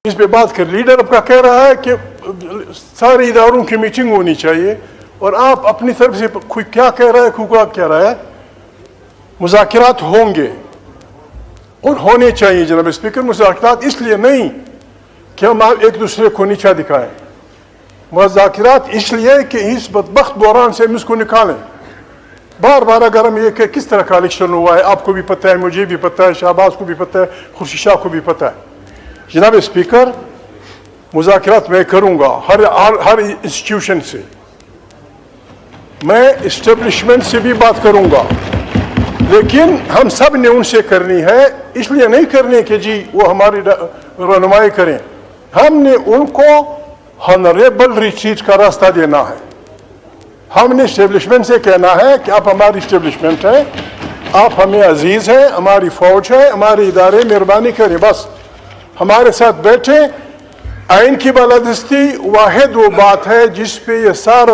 اس پہ بات کر. لیڈر آپ کا کہہ رہا ہے کہ سارے اداروں کی میٹنگ ہونی چاہیے اور آپ اپنی طرف سے کیا کہہ رہا ہے, کیا کہہ رہا ہے, مذاکرات ہوں گے اور ہونے چاہیے جناب اسپیکر. مذاکرات اس لیے نہیں کہ ہم ایک دوسرے کو نیچا دکھائیں, مذاکرات اس لیے کہ اس بدبخت بحران سے ہم اس کو نکالیں. بار بار اگر ہم یہ کہ کس طرح کا الیکشن ہوا ہے, آپ کو بھی پتہ ہے, مجھے بھی پتہ ہے, شہباز کو بھی پتہ ہے, خورشید شاہ کو بھی پتہ ہے. جناب اسپیکر, مذاکرات میں کروں گا ہر انسٹیٹیوشن سے, میں اسٹیبلشمنٹ سے بھی بات کروں گا, لیکن ہم سب نے ان سے کرنی ہے. اس لیے نہیں کرنی کہ جی وہ ہماری رہنمائی کریں, ہم نے ان کو ہانریبل ریٹریٹ کا راستہ دینا ہے. ہم نے اسٹیبلشمنٹ سے کہنا ہے کہ آپ ہماری اسٹیبلشمنٹ ہیں, آپ ہمیں عزیز ہیں, ہماری فوج ہے, ہمارے ادارے, مہربانی کریں بس ہمارے ساتھ بیٹھیں. آئین کی بالادستی واحد وہ بات ہے جس پہ یہ سارا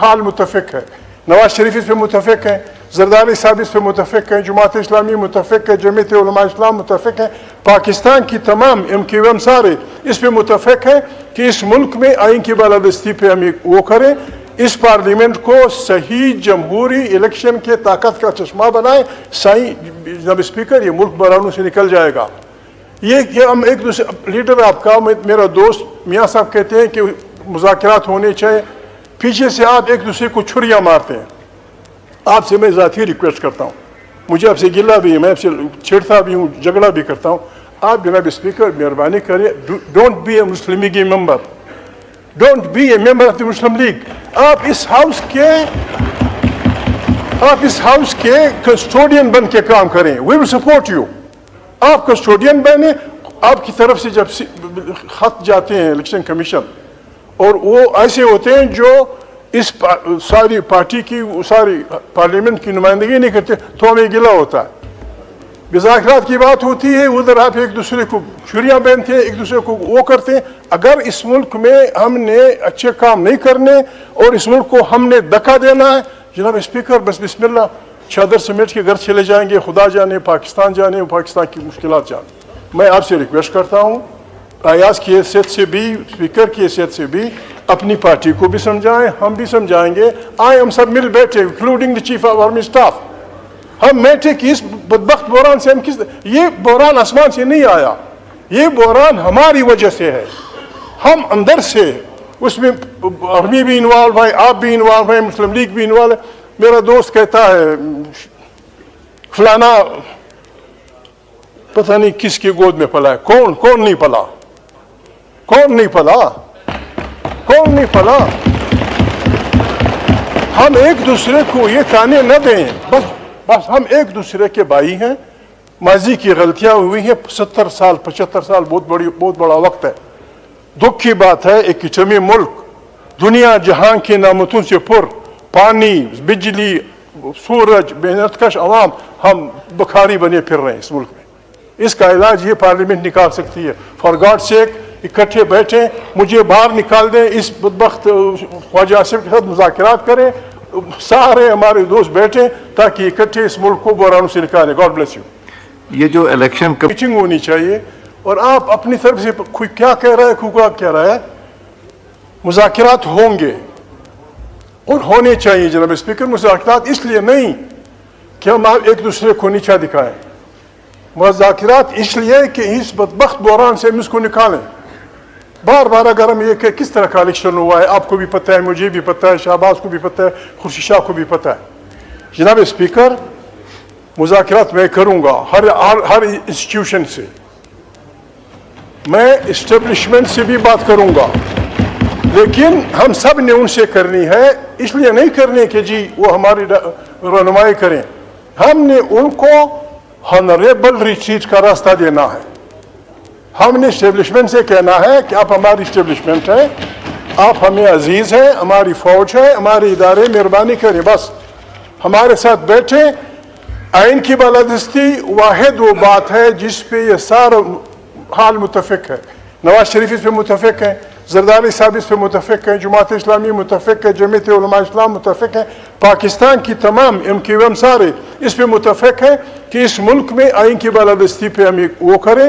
حال متفق ہے. نواز شریف اس پہ متفق ہیں, زرداری صاحب اس پہ متفق ہیں, جماعت اسلامی متفق ہے, جمعیت علماء اسلام متفق ہیں, پاکستان کی تمام MQM سارے اس پہ متفق ہیں کہ اس ملک میں آئین کی بالادستی پہ ہم وہ کریں, اس پارلیمنٹ کو صحیح جمہوری الیکشن کے طاقت کا چشمہ بنائیں. جناب اسپیکر, یہ ملک بحرانوں سے نکل جائے گا. یہ کہ ہم ایک دوسرے, لیڈر آپ کا میرا دوست میاں صاحب کہتے ہیں کہ مذاکرات ہونے چاہیے, پیچھے سے آپ ایک دوسرے کو چھریاں مارتے ہیں. آپ سے میں ذاتی ریکویسٹ کرتا ہوں, مجھے آپ سے گلہ بھی ہے, میں آپ سے چھیڑتا بھی ہوں, جھگڑا بھی کرتا ہوں. آپ جناب اسپیکر مہربانی کریں, don't be a Muslim League member, don't be a member of the Muslim League. آپ اس ہاؤس کے کسٹوڈین بن کے کام کریں. We will support you. آپ کسٹوڈین بنے. آپ کی طرف سے جب خط جاتے ہیں الیکشن کمیشن اور وہ ایسے ہوتے ہیں جو اس ساری پارٹی کی ساری پارلیمنٹ کی نمائندگی نہیں کرتے, تو ہمیں گلہ ہوتا ہے. مذاکرات کی بات ہوتی ہے, ادھر آپ ایک دوسرے کو چھریاں پہنتے ہیں, ایک دوسرے کو وہ کرتے ہیں. اگر اس ملک میں ہم نے اچھے کام نہیں کرنے اور اس ملک کو ہم نے دھکا دینا ہے, جناب اسپیکر بس بسم اللہ, چادر سمیٹ کے گھر چلے جائیں گے. خدا جانے پاکستان جانے, پاکستان کی مشکلات جانے. میں آپ سے ریکویسٹ کرتا ہوں, ایاز کی حیثیت سے بھی, اسپیکر کی حیثیت سے بھی, اپنی پارٹی کو بھی سمجھائیں, ہم بھی سمجھائیں گے. آئے ہم سب مل بیٹھے, including the chief of army staff, ہم بیٹھے کہ اس بدبخت بحران سے ہم یہ بحران آسمان سے نہیں آیا, یہ بحران ہماری وجہ سے ہے. ہم اندر سے اس میں آرمی بھی انوالو ہے, آپ بھی انوالو ہیں, مسلم لیگ بھی انوالو ہے. میرا دوست کہتا ہے فلانا پتہ نہیں کس کی گود میں پلا ہے. کون نہیں پلا, کون نہیں پلا, کون نہیں پلا. ہم ایک دوسرے کو یہ تانے نہ دیں, بس ہم ایک دوسرے کے بھائی ہیں. ماضی کی غلطیاں ہوئی ہیں, 70 سال 75 سال بہت بڑا وقت ہے. دکھ کی بات ہے, ایک کچمی ملک, دنیا جہاں کی نعمتوں سے پر, پانی, بجلی, سورج, محنت کش عوام, ہم بخاری بنے پھر رہے ہیں اس ملک میں. اس کا علاج یہ پارلیمنٹ نکال سکتی ہے. فار گاڈ سیک اکٹھے بیٹھیں, مجھے باہر نکال دیں, اس بدبخت خواجہ آصف کے ساتھ مذاکرات کریں, سارے ہمارے دوست بیٹھیں تاکہ اکٹھے اس ملک کو بحرانوں سے نکالیں. God bless you. یہ جو الیکشن میٹنگ ہونی چاہیے اور آپ اپنی طرف سے کیا کہہ رہا ہے, کیا کہہ رہا ہے, مذاکرات ہوں گے اور ہونے چاہیے. جناب اسپیکر, مذاکرات اس لیے نہیں کہ ہم ایک دوسرے کو نیچا دکھائیں, مذاکرات اس لیے کہ اس بدبخت بحران سے ہم اس کو نکالیں. بار بار اگر ہم یہ کہ کس طرح کا الیکشن ہوا ہے, آپ کو بھی پتہ ہے, مجھے بھی پتہ ہے, شہباز کو بھی پتہ ہے, خورشید شاہ کو بھی پتہ ہے. جناب اسپیکر, مذاکرات میں کروں گا ہر انسٹیٹیوشن سے, میں اسٹیبلشمنٹ سے بھی بات کروں گا, لیکن ہم سب نے ان سے کرنی ہے. اس لیے نہیں کرنی کہ جی وہ ہماری رہنمائی کریں, ہم نے ان کو ہانریبل ریٹریٹ کا راستہ دینا ہے. ہم نے اسٹیبلشمنٹ سے کہنا ہے کہ آپ ہماری اسٹیبلشمنٹ ہیں, آپ ہمیں عزیز ہیں, ہماری فوج ہے, ہمارے ادارے, مہربانی کریں بس ہمارے ساتھ بیٹھیں. آئین کی بالادستی واحد وہ بات ہے جس پہ یہ سارا حال متفق ہے. نواز شریف اس پہ متفق ہیں, زرداری صاحب اس پہ متفق ہیں, جماعت اسلامی متفق ہے, جمعیت علماء اسلام متفق ہیں, پاکستان کی تمام MQM سارے اس پہ متفق ہیں کہ اس ملک میں آئین کی بالادستی پہ ہم وہ کریں.